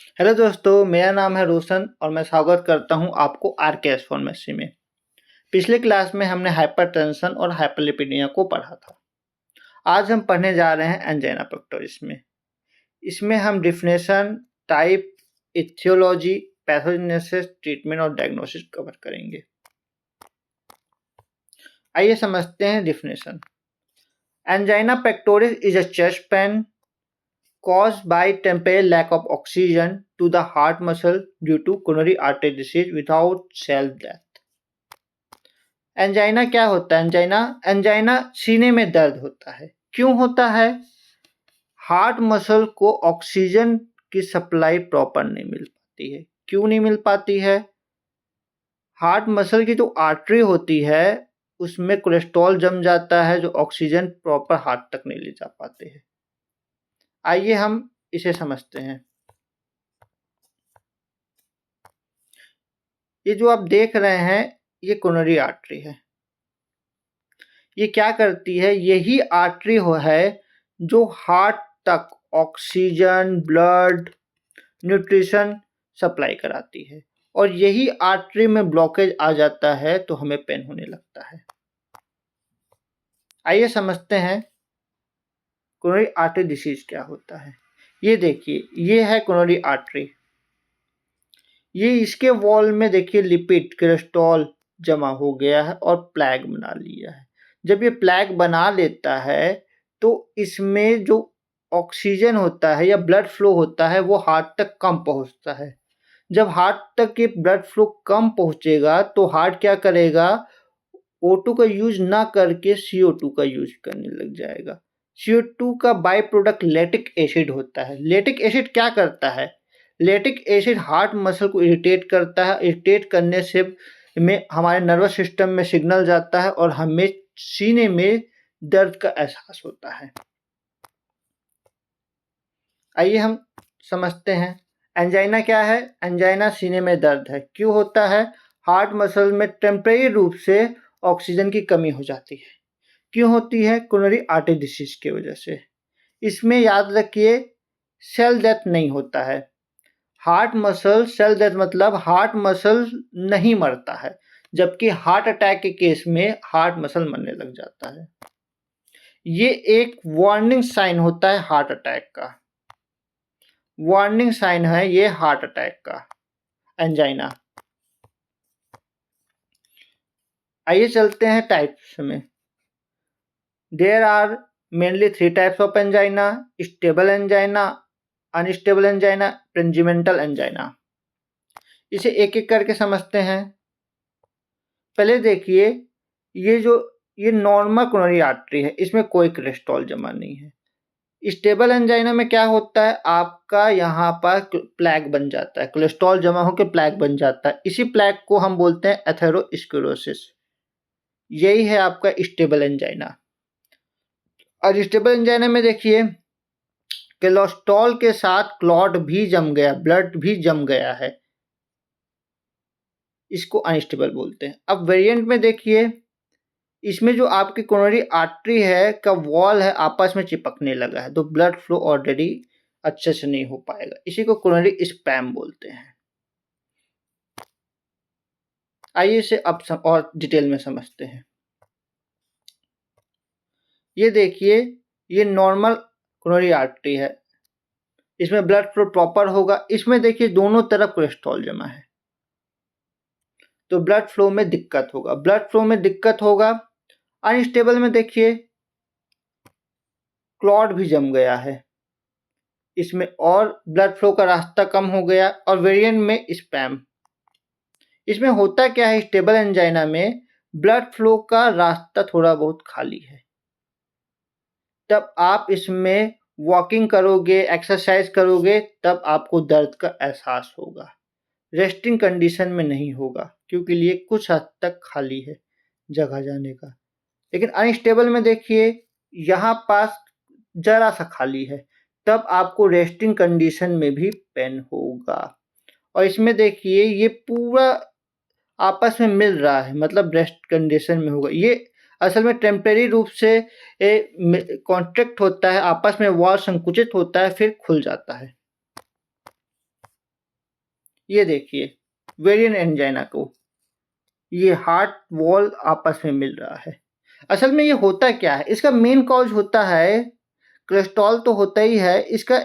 Hello दोस्तों, मेरा नाम है रोशन और मैं स्वागत करता हूं आपको आरकेएस फार्मेसी में। पिछले क्लास में हमने हाइपरटेंशन और हाइपरलिपिडीमिया को पढ़ा था। आज हम पढ़ने जा रहे हैं एंजाइना पेक्टोरिस में। इसमें हम डिफिनेशन, टाइप, इथियोलॉजी, पैथोजेनेसिस, ट्रीटमेंट और डायग्नोसिस कवर करेंगे। आइए समझते हैं definition. Angina pectoris is a chest pain caused by temporary lack of oxygen to the heart muscle due to coronary artery disease without cell death। Angina क्या होता है? Angina सीने में दर्द होता है। क्यों होता है? हार्ट मसल को ऑक्सीजन की सप्लाई प्रॉपर नहीं मिल पाती है। क्यों नहीं मिल पाती है? हार्ट मसल की जो आर्टरी होती है उसमें कोलेस्ट्रॉल जम जाता है जो ऑक्सीजन प्रॉपर हार्ट तक नहीं ले जा पाते हैं। आइए हम इसे समझते हैं। ये जो आप देख रहे हैं ये कोरोनरी आर्टरी है। ये क्या करती है? यही आर्टरी है जो हार्ट तक ऑक्सीजन, ब्लड, न्यूट्रिशन सप्लाई कराती है और यही आर्टरी में ब्लॉकेज आ जाता है तो हमें पेन होने लगता है। आइए समझते हैं कोरोनरी आर्टरी डिसीज क्या होता है। ये देखिए, ये है कोरोनरी आर्टरी। ये इसके वॉल में देखिए लिपिड, कोलेस्ट्रॉल जमा हो गया है और प्लैग बना लिया है। जब ये प्लैग बना लेता है तो इसमें जो ऑक्सीजन होता है या ब्लड फ्लो होता है वो हार्ट तक कम पहुंचता है। जब हार्ट तक ये ब्लड फ्लो कम पहुंचेगा तो हार्ट क्या करेगा? O2 का यूज ना करके CO2 का यूज करने लग जाएगा। CO2 का बाय प्रोडक्ट लैक्टिक एसिड होता है। लैक्टिक एसिड क्या करता है? लैक्टिक एसिड हार्ट मसल को इरिटेट करता है। इरिटेट करने से में हमारे नर्वस सिस्टम में सिग्नल जाता है और हमें सीने में दर्द का एहसास होता है। आइए हम समझते हैं एंजाइना क्या है। एंजाइना सीने में दर्द है। क्यों होता है? हार्ट मसल में टेम्परेरी रूप से ऑक्सीजन की कमी हो जाती है। क्यों होती है? कोरोनरी आर्टरी डिसीज की वजह से। इसमें याद रखिए सेल डेथ नहीं होता है। हार्ट मसल सेल डेथ मतलब हार्ट मसल नहीं मरता है, जबकि हार्ट अटैक के केस में हार्ट मसल मरने लग जाता है। ये एक वार्निंग साइन होता है हार्ट अटैक का। वार्निंग साइन है ये हार्ट अटैक का, एंजाइना। आइए चलते हैं टाइप्स में। There are mainly 3 types of angina: stable angina, unstable angina, Prinzmetal angina. इसे एक एक करके समझते हैं। पहले देखिए, ये नॉर्मल कोरोनरी आर्टरी है, इसमें कोई कोलेस्ट्रॉल जमा नहीं है। स्टेबल एंजाइना में क्या होता है? आपका यहाँ पर प्लैग बन जाता है, कोलेस्ट्रॉल जमा होकर प्लैग बन जाता है। इसी प्लैग को हम बोलते हैं एथेरोस्क्लेरोसिस। यही है आपका स्टेबल एंजाइना। और स्टेबल एंजाइना में देखिए कोलेस्ट्रॉल के साथ क्लॉट भी जम गया, ब्लड भी जम गया है, इसको अनस्टेबल बोलते हैं। अब वेरिएंट में देखिए, इसमें जो आपकी कोरोनरी आर्टरी है का वॉल है आपस में चिपकने लगा है तो ब्लड फ्लो ऑलरेडी अच्छे से नहीं हो पाएगा। इसी को कोरोनरी स्पैम बोलते हैं। आइए इसे अब और डिटेल में समझते हैं। ये देखिए, ये नॉर्मल कोरोनरी आर्टरी है, इसमें ब्लड फ्लो प्रॉपर होगा। इसमें देखिए दोनों तरफ कोलेस्ट्रॉल जमा है तो ब्लड फ्लो में दिक्कत होगा। ब्लड फ्लो में दिक्कत होगा। अनस्टेबल में देखिए क्लॉट भी जम गया है, इसमें और ब्लड फ्लो का रास्ता कम हो गया। और वेरिएंट में स्पैम। इसमें होता क्या है? स्टेबल एंजाइना में ब्लड फ्लो का रास्ता थोड़ा बहुत खाली है। तब आप इसमें वॉकिंग करोगे, एक्सरसाइज करोगे, तब आपको दर्द का एहसास होगा। रेस्टिंग कंडीशन में नहीं होगा क्योंकि लिए कुछ हद तक खाली है जगह जाने का। लेकिन अनस्टेबल में देखिए यहाँ पास जरा सा खाली है, तब आपको रेस्टिंग कंडीशन में भी पेन होगा। और इसमें देखिए ये पूरा आपस में मिल रहा है, मतलब रेस्ट कंडीशन में होगा। ये असल में टेम्परेरी रूप से कॉन्ट्रैक्ट होता है, आपस में वॉल संकुचित होता है फिर खुल जाता है। ये देखिए वेरिएंट एंजाइना को, ये हार्ट वॉल आपस में मिल रहा है। असल में ये होता क्या है, इसका मेन कॉज होता है कोलेस्ट्रॉल तो होता ही है, इसका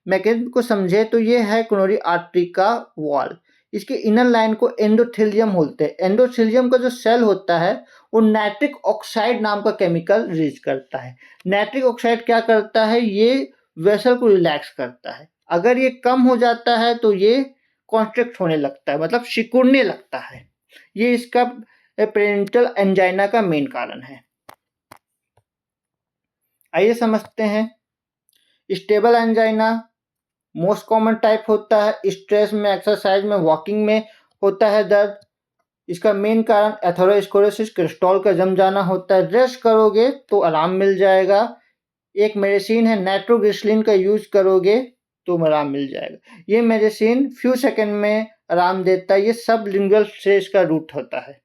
मैकेनिज्म को समझे तो ये है कोरोनरी आर्टरी का वॉल। इसके इनर लाइन को एंडोथेलियम बोलते हैं। एंडोथेलियम का जो सेल होता है वो नाइट्रिक ऑक्साइड नाम का केमिकल रिलीज करता है। नाइट्रिक ऑक्साइड क्या करता है, ये वेसल को रिलैक्स करता है। अगर ये कम हो जाता है तो ये कॉन्स्ट्रिक्ट होने लगता है, मतलब सिकुड़ने लगता है। ये इसका पेरेंटल एंजाइना का मेन कारण है। आइए समझते हैं। Stable angina most common type होता है। स्ट्रेस में, एक्सरसाइज में, वॉकिंग में होता है दर्द। इसका मेन कारण एथेरोस्क्लेरोसिस कोलेस्ट्रॉल का जम जाना होता है। रेस्ट करोगे तो आराम मिल जाएगा। एक मेडिसिन है नाइट्रोग्लिसरीन का यूज करोगे तो आराम मिल जाएगा। ये मेडिसिन फ्यू सेकंड में आराम देता है। ये सब लिंगुअल स्ट्रेस का रूट होता है।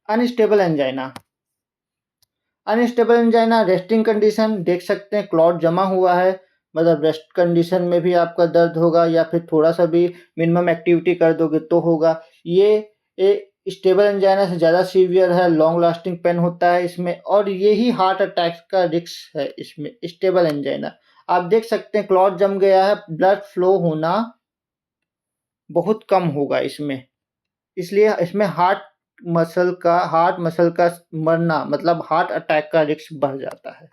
Unstable angina, unstable angina resting condition, देख सकते हैं क्लॉट जमा हुआ है, मतलब रेस्ट कंडीशन में भी आपका दर्द होगा या फिर थोड़ा सा भी मिनिमम एक्टिविटी कर दोगे तो होगा। ये स्टेबल एंजाइना से ज़्यादा सीवियर है, लॉन्ग लास्टिंग पेन होता है इसमें, और यही हार्ट अटैक का रिस्क है इसमें स्टेबल एंजाइना। आप देख सकते हैं क्लॉट जम गया है, ब्लड फ्लो होना बहुत कम होगा इसमें, इसलिए इसमें हार्ट मसल का मरना, मतलब हार्ट अटैक का रिस्क बढ़ जाता है।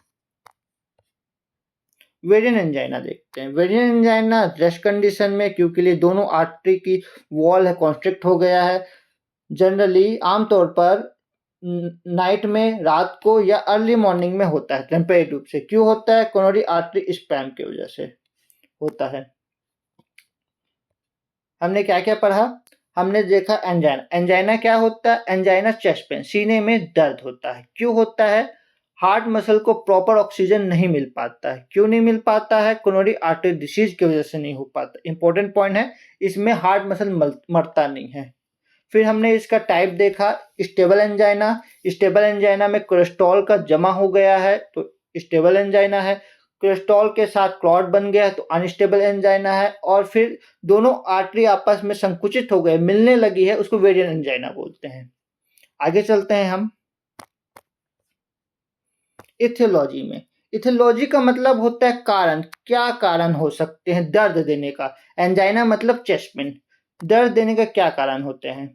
वेरिएंट एंजाइना देखते हैं। वेरिएंट एंजाइना रेस्ट कंडीशन में, क्योंकि ये दोनों आर्टरी की वॉल है कॉन्स्ट्रिक्ट हो गया है। जनरली आमतौर पर नाइट में, रात को या अर्ली मॉर्निंग में होता है टेम्परेरी रूप से। क्यों होता है, कोरोनरी आर्टरी स्पैम की वजह से होता है। हमने क्या क्या पढ़ा, हमने देखा एंजाइना। एंजाइना क्या होता है, एंजाइना चेस्ट पेन, सीने में दर्द होता है। क्यों होता है, हार्ट मसल को प्रॉपर ऑक्सीजन नहीं मिल पाता है। क्यों नहीं मिल पाता है, कोरोनरी आर्टरी डिसीज की वजह से नहीं हो पाता। इंपॉर्टेंट पॉइंट है, इसमें हार्ट मसल मरता नहीं है। फिर हमने इसका टाइप देखा, स्टेबल एंजाइना। स्टेबल एंजाइना में कोलेस्ट्रॉल का जमा हो गया है तो स्टेबल एंजाइना है। कोलेस्ट्रॉल के साथ क्लॉट बन गया है तो अनस्टेबल एंजाइना है। और फिर दोनों आर्टरी आपस में संकुचित हो गए, मिलने लगी है, उसको वेरिएंट एंजाइना बोलते हैं। आगे चलते हैं हम इथियोलॉजी में। इथियोलॉजी का मतलब होता है कारण, क्या कारण हो सकते हैं दर्द देने का। एंजाइना मतलब चेस्ट पेन, दर्द देने का क्या कारण होते हैं।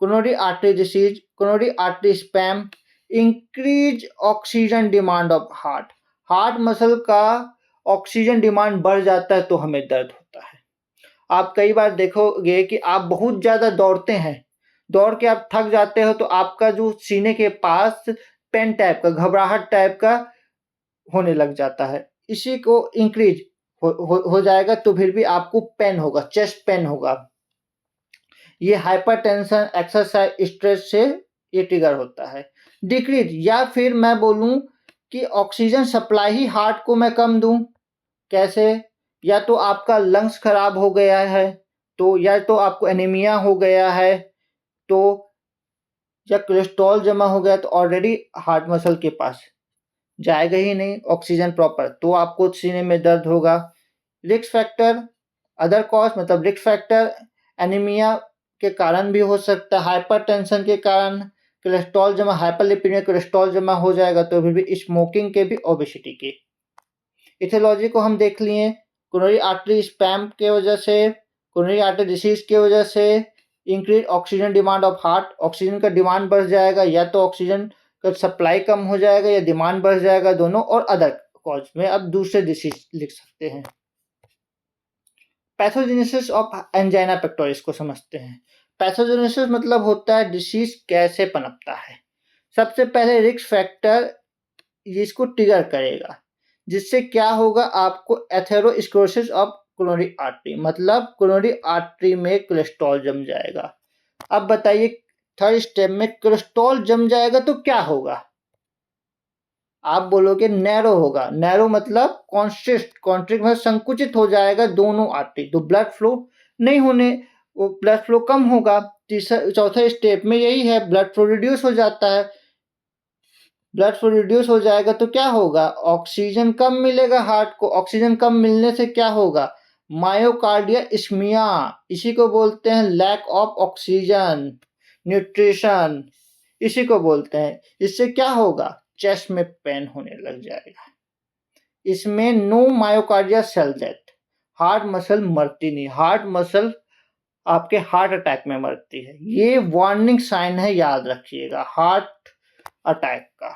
Coronary artery disease, coronary artery spam, increase oxygen demand of heart. Heart muscle का ऑक्सीजन डिमांड बढ़ जाता है तो हमें दर्द होता है। आप कई बार देखोगे कि आप बहुत ज़्यादा दौड़ते हैं, दौड़ के आप थक जाते हो तो आपका जो सीने के पास पेन टाइप का, घबराहट टाइप का होने लग जाता है। इसी को इंक्रीज हो जाएगा तो फिर भी आपको पेन होगा, चेस्ट पेन होगा। ये हाइपरटेंशन, एक्सरसाइज, स्ट्रेस से ये ट्रिगर होता है। डिक्रीज, या फिर मैं बोलूं कि ऑक्सीजन सप्लाई ही हार्ट को मैं कम दूं। कैसे, या तो आपका लंग्स खराब हो गया है तो, या तो आपको एनीमिया हो गया है तो, या कोलेस्ट्रॉल जमा हो गया तो ऑलरेडी हार्ट मसल के पास जाएगा ही नहीं ऑक्सीजन प्रॉपर, तो आपको सीने में दर्द होगा। रिस्क फैक्टर, अदर कॉज मतलब रिस्क फैक्टर एनीमिया के कारण भी हो सकता है, हाइपरटेंशन के कारण, कोलेस्ट्रॉल जमा, हाइपरलिपिडमिया कोलेस्ट्रॉल जमा हो जाएगा तो फिर भी, स्मोकिंग के भी, ओबेसिटी के। इथियोलॉजी को हम देख लिए, कोरोनरी आर्टरी स्पैम के वजह से, कोरोनरी आर्टरी डिसीज की वजह से, increase oxygen demand of heart, oxygen का डिमांड बढ़ जाएगा, या तो ऑक्सीजन का सप्लाई कम हो जाएगा या डिमांड बढ़ जाएगा, दोनों। और अदर कॉज में अब दूसरे डिसीज लिख सकते हैं। पैथोजेनेसिस ऑफ एंजाइना पेक्टोरिस को समझते हैं। पैथोजेनेसिस मतलब होता है डिसीज कैसे पनपता है। सबसे पहले रिस्क फैक्टर इसको ट्रिगर करेगा, जिससे क्या होगा, आपको एथेरोस्क्लेरोसिस ऑफ कोरोनरी आर्टरी, मतलब कोरोनरी आर्टरी में कोलेस्ट्रॉल जम जाएगा। अब बताइए, थर्ड स्टेप में कोलेस्ट्रॉल जम जाएगा तो क्या होगा। आप बोलोगे नैरो होगा, नैरो मतलब कॉन्स्ट्रिक्ट मतलब संकुचित हो जाएगा दोनों आर्टरी, तो ब्लड फ्लो नहीं होने, वो ब्लड फ्लो कम होगा। तीसरा चौथे स्टेप में यही है, ब्लड फ्लो रिड्यूस हो जाता है। ब्लड फ्लो रिड्यूस हो जाएगा तो क्या होगा, ऑक्सीजन कम मिलेगा हार्ट को। ऑक्सीजन कम मिलने से क्या होगा, मायोकार्डिया इस्मिया, इसी को बोलते हैं लैक ऑफ ऑक्सीजन न्यूट्रिशन, इसी को बोलते हैं। इससे क्या होगा, चेस्ट में पेन होने लग जाएगा। इसमें no myocardia cell death, heart muscle मरती नहीं, हार्ट मसल आपके हार्ट अटैक में मरती है। ये वार्निंग साइन है, याद रखिएगा, हार्ट अटैक का।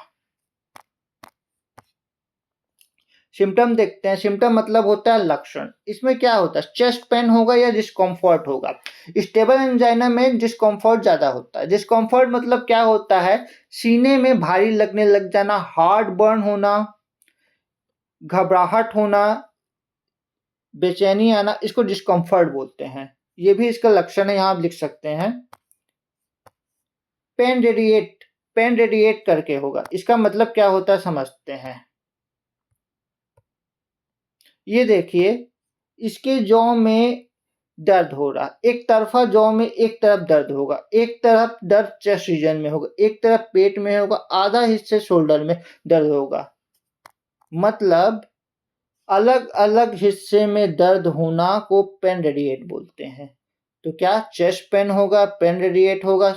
सिम्टम देखते हैं, सिम्टम मतलब होता है लक्षण। इसमें क्या होता है, चेस्ट पेन होगा या डिस्कम्फर्ट होगा। स्टेबल एंजाइना में डिस्कम्फर्ट ज्यादा होता है। डिस्कम्फर्ट मतलब क्या होता है, सीने में भारी लगने लग जाना, हार्ट बर्न होना, घबराहट होना, बेचैनी आना, इसको डिस्कम्फर्ट बोलते हैं। ये भी इसका लक्षण है, यहां आप लिख सकते हैं। पेन रेडिएट करके होगा, इसका मतलब क्या होता है समझते हैं। ये देखिए, इसके जौ में दर्द हो रहा, एक तरफा जौ में एक तरफ दर्द होगा, एक तरफ दर्द चेस्ट रीजन में होगा, एक तरफ पेट में होगा, आधा हिस्से शोल्डर में दर्द होगा। मतलब अलग अलग हिस्से में दर्द होना को पेन रेडिएट बोलते हैं। तो क्या चेस्ट पेन होगा, पेन रेडिएट होगा,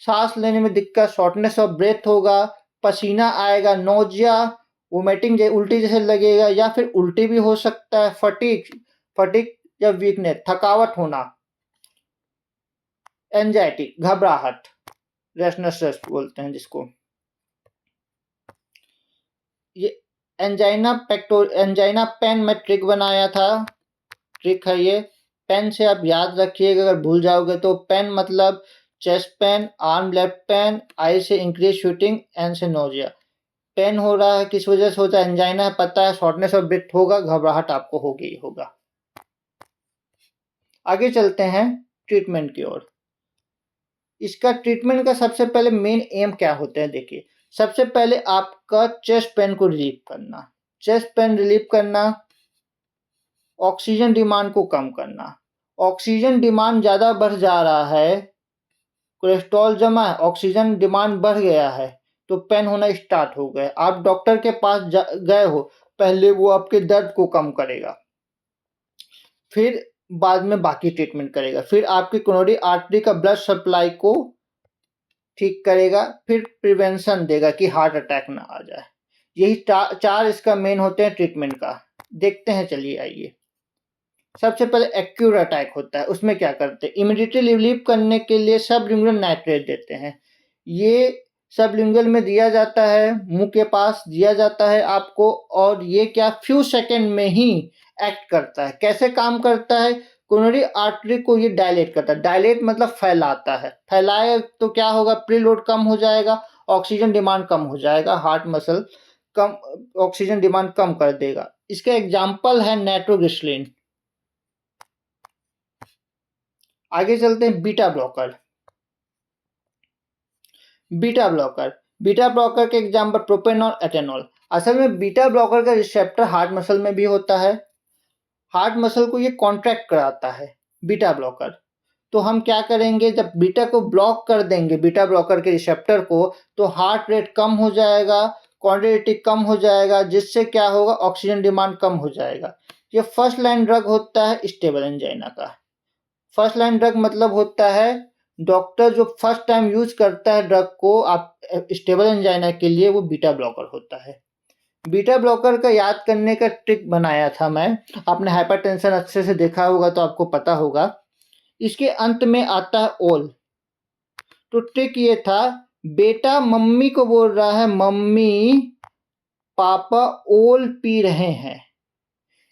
सांस लेने में दिक्कत, शॉर्टनेस ऑफ ब्रेथ होगा, पसीना आएगा, नोजिया, वोमिटिंग उल्टी जैसे लगेगा, या फिर उल्टी भी हो सकता है, फटीग फटीग या वीकनेस, थकावट होना, एंजाइटी, घबराहट, रेस्टलेसनेस बोलते हैं जिसको। ये एंजाइना पेन में ट्रिक बनाया था, ट्रिक है ये। पेन से आप याद रखिएगा, अगर भूल जाओगे तो। पेन मतलब chest pain, arm left pain, I से इंक्रीज शूटिंग, एन से नोजिया। पेन हो रहा है, किस वजह से होता है, एंजाइना है पता है, शॉर्टनेस ऑफ ब्रेथ होगा, घबराहट आपको होगी ही होगा। आगे चलते हैं ट्रीटमेंट की ओर। इसका ट्रीटमेंट का सबसे पहले मेन एम क्या होते हैं, देखिए। सबसे पहले आपका चेस्ट पेन को रिलीव करना, चेस्ट पेन रिलीव करना, ऑक्सीजन डिमांड को कम करना। ऑक्सीजन डिमांड ज़्यादा बढ़ जा रहा है, कोलेस्ट्रॉल जमा है, ऑक्सीजन डिमांड बढ़ गया है, तो पेन होना स्टार्ट हो गया। आप डॉक्टर के पास गए हो, पहले वो आपके दर्द को कम करेगा, फिर बाद में बाकी ट्रीटमेंट करेगा, फिर आपकी कोरोनरी आर्टरी का ब्लड सप्लाई को ठीक करेगा, फिर प्रिवेंशन देगा कि हार्ट अटैक ना आ जाए। यही चार इसका मेन होते हैं ट्रीटमेंट का। देखते हैं, चलिए आइए। सबसे पहले एक्यूट अटैक होता है, उसमें क्या करते हैं, इमिडिएटली रिलीव करने के लिए सबलिंगुअल नाइट्रेट देते हैं। ये सबलिंगुअल में दिया जाता है, मुंह के पास दिया जाता है आपको, और ये क्या फ्यू सेकंड में ही एक्ट करता है। कैसे काम करता है, कोरोनरी आर्टरी को ये डायलेट करता है। डायलेट मतलब फैलाता है, फैलाए तो क्या होगा, प्रीलोड कम हो जाएगा, ऑक्सीजन डिमांड कम हो जाएगा, हार्ट मसल कम ऑक्सीजन डिमांड कम कर देगा। इसका एग्जाम्पल है नाइट्रोग्लिसरीन। आगे चलते हैं beta blocker. Beta blocker, beta blocker के एग्जाम्पल प्रोपेनॉल, एटेनॉल। असल में बीटा ब्लॉकर का रिसेप्टर हार्ट मसल में भी होता है, हार्ट मसल को ये कॉन्ट्रैक्ट कराता है बीटा ब्लॉकर। तो हम क्या करेंगे, जब बीटा को ब्लॉक कर देंगे, बीटा ब्लॉकर के रिसेप्टर को, तो हार्ट रेट कम हो जाएगा, क्वांटिटी कम हो जाएगा, जिससे क्या होगा, ऑक्सीजन डिमांड कम हो जाएगा। ये फर्स्ट लाइन ड्रग होता है स्टेबल एंजाइना का। फर्स्ट लाइन ड्रग मतलब होता है, डॉक्टर जो फर्स्ट टाइम यूज करता है ड्रग को आप स्टेबल एंजाइना के लिए, वो बीटा ब्लॉकर होता है। बीटा ब्लॉकर का याद करने का ट्रिक बनाया था मैं, आपने हाइपरटेंशन अच्छे से देखा होगा तो आपको पता होगा। इसके अंत में आता है ओल। तो ट्रिक ये था, बेटा मम्मी को बोल रहा है, मम्मी पापा ओल पी रहे हैं।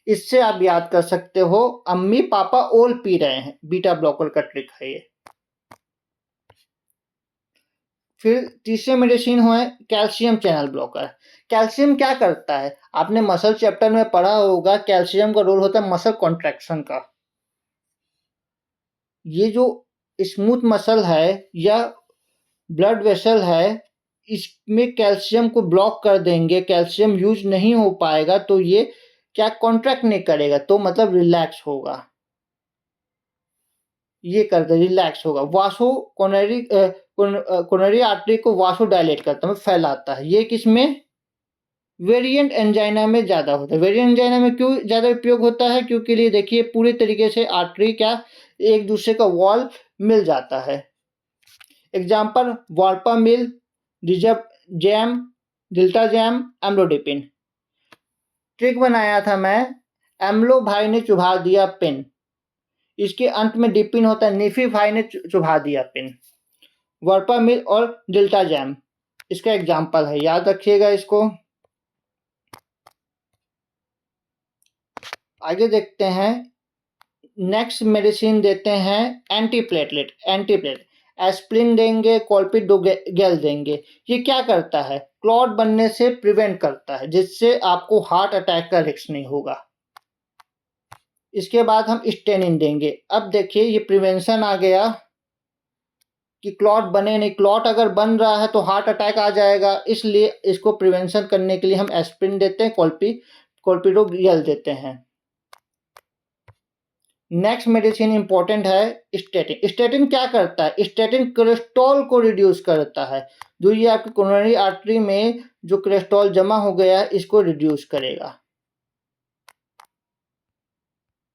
इससे आप याद कर सकते हो, अम्मी पापा ओल पी रहे हैं, बीटा ब्लॉकर का ट्रिक है ये। फिर तीसरे मेडिसिन हुए कैल्शियम चैनल ब्लॉकर। कैल्शियम क्या करता है, आपने मसल चैप्टर में पढ़ा होगा, कैल्शियम का रोल होता है मसल कॉन्ट्रैक्शन का। ये जो स्मूथ मसल है या ब्लड वेसल है, इसमें कैल्शियम को ब्लॉक कर देंगे, कैल्शियम यूज नहीं हो पाएगा, तो ये क्या कॉन्ट्रैक्ट नहीं करेगा, तो मतलब रिलैक्स होगा। ये करते रिलैक्स होगा। वासो कोरोनरी आर्टरी को वासोडायलेट करता है, फैलाता है। ये किसमें? वेरिएंट एंजाइना में ज़्यादा होता है। वेरिएंट एंजाइना में क्यों ज़्यादा उपयोग होता है? क्योंकि लिए देखिए पूरी तरीके से आर्टरी क्या एक दूसरे का वॉल मिल जाता है। एग्जाम्पल वर्पामिल, डिजाजैम, दिल्टाजैम, एम्लोडिपिन। ट्रिक बनाया था मैं, एम्लो भाई ने चुभा दिया पिन, इसके अंत में डिपिन होता है, निफी भाई ने चुभा दिया पिन। वर्पामिल और दिल्टाजैम इसका एग्जाम्पल है, याद रखिएगा इसको। आगे देखते हैं, नेक्स्ट मेडिसिन देते हैं एंटीप्लेटलेट। एस्प्रिन देंगे, कॉल्पिडोग्रेल देंगे। ये क्या करता है? क्लॉट बनने से प्रिवेंट करता है, जिससे आपको हार्ट अटैक का रिस्क नहीं होगा। इसके बाद हम स्टेनिन देंगे। अब देखिए ये प्रिवेंशन आ गया कि क्लॉट बने नहीं, क्लॉट अगर बन रहा है तो हार्ट अटैक आ जाएगा, इसलिए इसको प्रिवेंशन करने के लिए हम एस्प्रिन देते हैं, कॉल्पिडोग्रेल देते हैं। नेक्स्ट मेडिसिन इंपॉर्टेंट है स्टेटिन। स्टेटिन क्या करता है? स्टेटिन कोलेस्ट्रॉल को रिड्यूस करता है। जो ये आपकी कोरोनरी आर्टरी में जो कोलेस्ट्रॉल जमा हो गया है इसको रिड्यूस करेगा।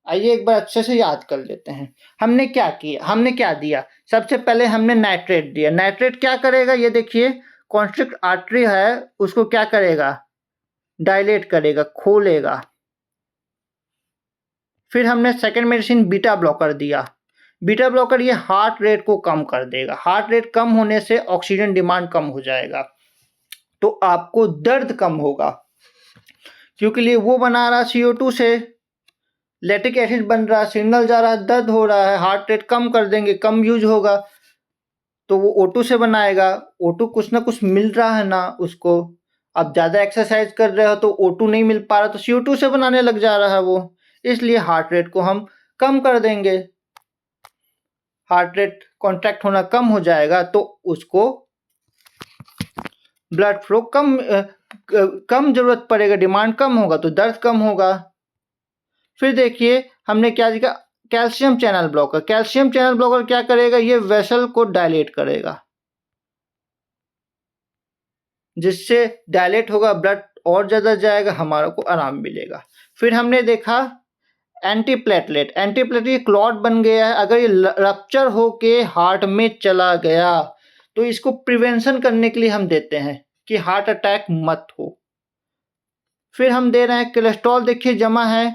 आइए एक बार अच्छे से याद कर लेते हैं, हमने क्या किया, हमने क्या दिया। सबसे पहले हमने नाइट्रेट दिया। नाइट्रेट क्या करेगा? ये देखिए कॉन्स्ट्रिक्ट आर्टरी है उसको क्या करेगा? डायलेट करेगा, खोलेगा। फिर हमने सेकेंड मेडिसिन बीटा ब्लॉकर दिया। बीटा ब्लॉकर ये हार्ट रेट को कम कर देगा। हार्ट रेट कम होने से ऑक्सीजन डिमांड कम हो जाएगा, तो आपको दर्द कम होगा, क्योंकि लिए वो बना रहा CO2 से, लैक्टिक एसिड बन रहा है, सिग्नल जा रहा है, दर्द हो रहा है, हार्ट रेट कम कर देंगे, कम यूज होगा, तो वो O2 से बनाएगा। O2 कुछ ना कुछ मिल रहा है ना उसको। अब ज़्यादा एक्सरसाइज कर रहे हो तो O2 नहीं मिल पा रहा, तो CO2 से बनाने लग जा रहा है वो, इसलिए हार्ट रेट को हम कम कर देंगे। हार्ट रेट कॉन्ट्रैक्ट होना कम हो जाएगा तो उसको ब्लड फ्लो कम जरूरत पड़ेगा, डिमांड कम होगा तो दर्द कम होगा। फिर देखिए हमने क्या लिखा? Calcium channel blocker. Calcium channel blocker क्या करेगा? ये वेसल को डायलेट करेगा, जिससे डायलेट होगा, ब्लड और ज़्यादा जाएगा, हमारा को आराम मिलेगा। फिर हमने देखा एंटीप्लेटलेट। एंटीप्लेटलेट क्लॉट बन गया है, अगर ये रप्चर होके हार्ट में चला गया तो इसको प्रिवेंशन करने के लिए हम देते हैं कि हार्ट अटैक मत हो। फिर हम दे रहे हैं कोलेस्ट्रॉल। देखिए जमा है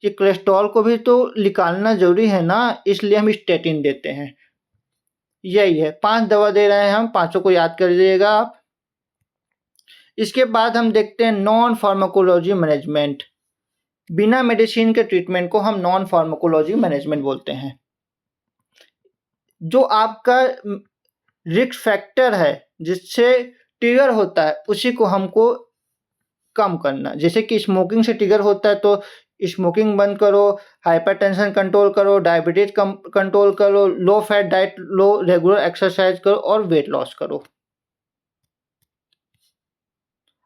कि कोलेस्ट्रॉल को भी तो निकालना जरूरी है ना, इसलिए हम स्टेटिन देते हैं। यही है, 5 दवा दे रहे हैं हम, पांचों को याद कर लीजिएगा आप। इसके बाद हम देखते हैं नॉन फार्माकोलॉजी मैनेजमेंट। बिना मेडिसिन के ट्रीटमेंट को हम नॉन फार्माकोलॉजी मैनेजमेंट बोलते हैं। जो आपका रिस्क फैक्टर है जिससे ट्रिगर होता है उसी को हमको कम करना। जैसे कि स्मोकिंग से ट्रिगर होता है तो स्मोकिंग बंद करो, हाइपरटेंशन कंट्रोल करो, डायबिटीज कंट्रोल करो, लो फैट डाइट लो, रेगुलर एक्सरसाइज करो और वेट लॉस करो।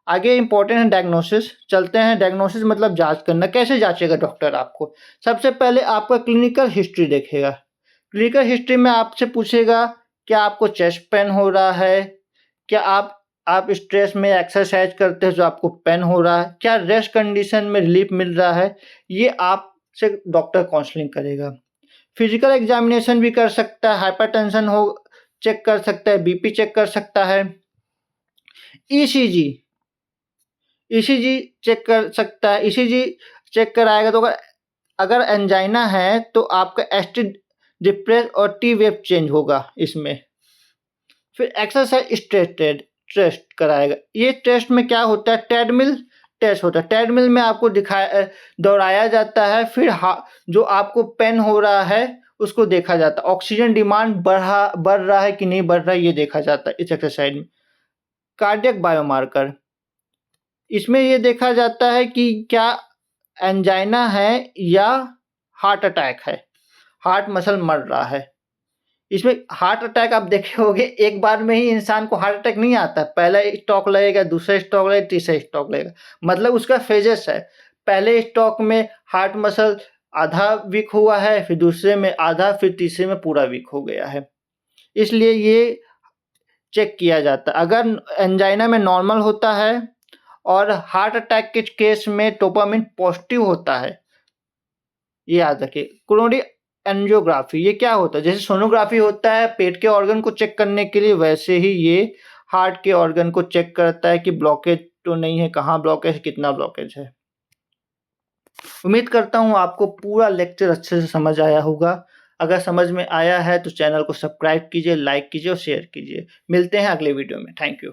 आगे इंपॉर्टेंट है डायग्नोसिस। चलते हैं, डायग्नोसिस मतलब जांच करना। कैसे जांचेगा डॉक्टर आपको? सबसे पहले आपका क्लिनिकल हिस्ट्री देखेगा। क्लिनिकल हिस्ट्री में आपसे पूछेगा क्या आपको चेस्ट पेन हो रहा है, क्या आप स्ट्रेस में एक्सरसाइज करते हैं जो आपको पेन हो रहा है, क्या रेस्ट कंडीशन में रिलीफ मिल रहा है, ये आपसे डॉक्टर काउंसलिंग करेगा। फिजिकल एग्जामिनेशन भी कर सकता है, हाइपरटेंशन हो चेक कर सकता है, बीपी चेक कर सकता है, ईसीजी चेक कर सकता है। ईसीजी चेक कराएगा तो अगर एंजाइना है तो आपका एसटी डिप्रेस और टी वेव चेंज होगा इसमें। फिर एक्सरसाइज टेस्ट कराएगा। ये टेस्ट में क्या होता है? ट्रेडमिल टेस्ट होता है। ट्रेडमिल में आपको दौड़ाया जाता है, फिर जो आपको पेन हो रहा है उसको देखा जाता है, ऑक्सीजन डिमांड बढ़ रहा है कि नहीं बढ़ रहा है ये देखा जाता है इस एक्सरसाइज में। कार्डियक बायोमार्कर, इसमें ये देखा जाता है कि क्या एंजाइना है या हार्ट अटैक है, हार्ट मसल मर रहा है। इसमें हार्ट अटैक आप देखे होंगे एक बार में ही इंसान को हार्ट अटैक नहीं आता, पहला स्ट्रोक लगेगा, दूसरा स्ट्रोक लगेगा, तीसरा स्ट्रोक लगेगा, मतलब उसका फेजेस है। पहले स्ट्रोक में हार्ट मसल आधा वीक हुआ है, फिर दूसरे में आधा, फिर तीसरे में पूरा वीक हो गया है। इसलिए ये चेक किया जाता है। अगर एंजाइना में नॉर्मल होता है और हार्ट अटैक के केस में डोपामिन पॉजिटिव होता है, ये याद रखिए। कोरोनरी एंजियोग्राफी ये क्या होता है? जैसे सोनोग्राफी होता है पेट के ऑर्गन को चेक करने के लिए, वैसे ही ये हार्ट के ऑर्गन को चेक करता है कि ब्लॉकेज तो नहीं है, कहाँ ब्लॉकेज है, कितना ब्लॉकेज है। उम्मीद करता हूँ आपको पूरा लेक्चर अच्छे से समझ आया होगा। अगर समझ में आया है तो चैनल को सब्सक्राइब कीजिए, लाइक कीजिए और शेयर कीजिए। मिलते हैं अगले वीडियो में। Thank you.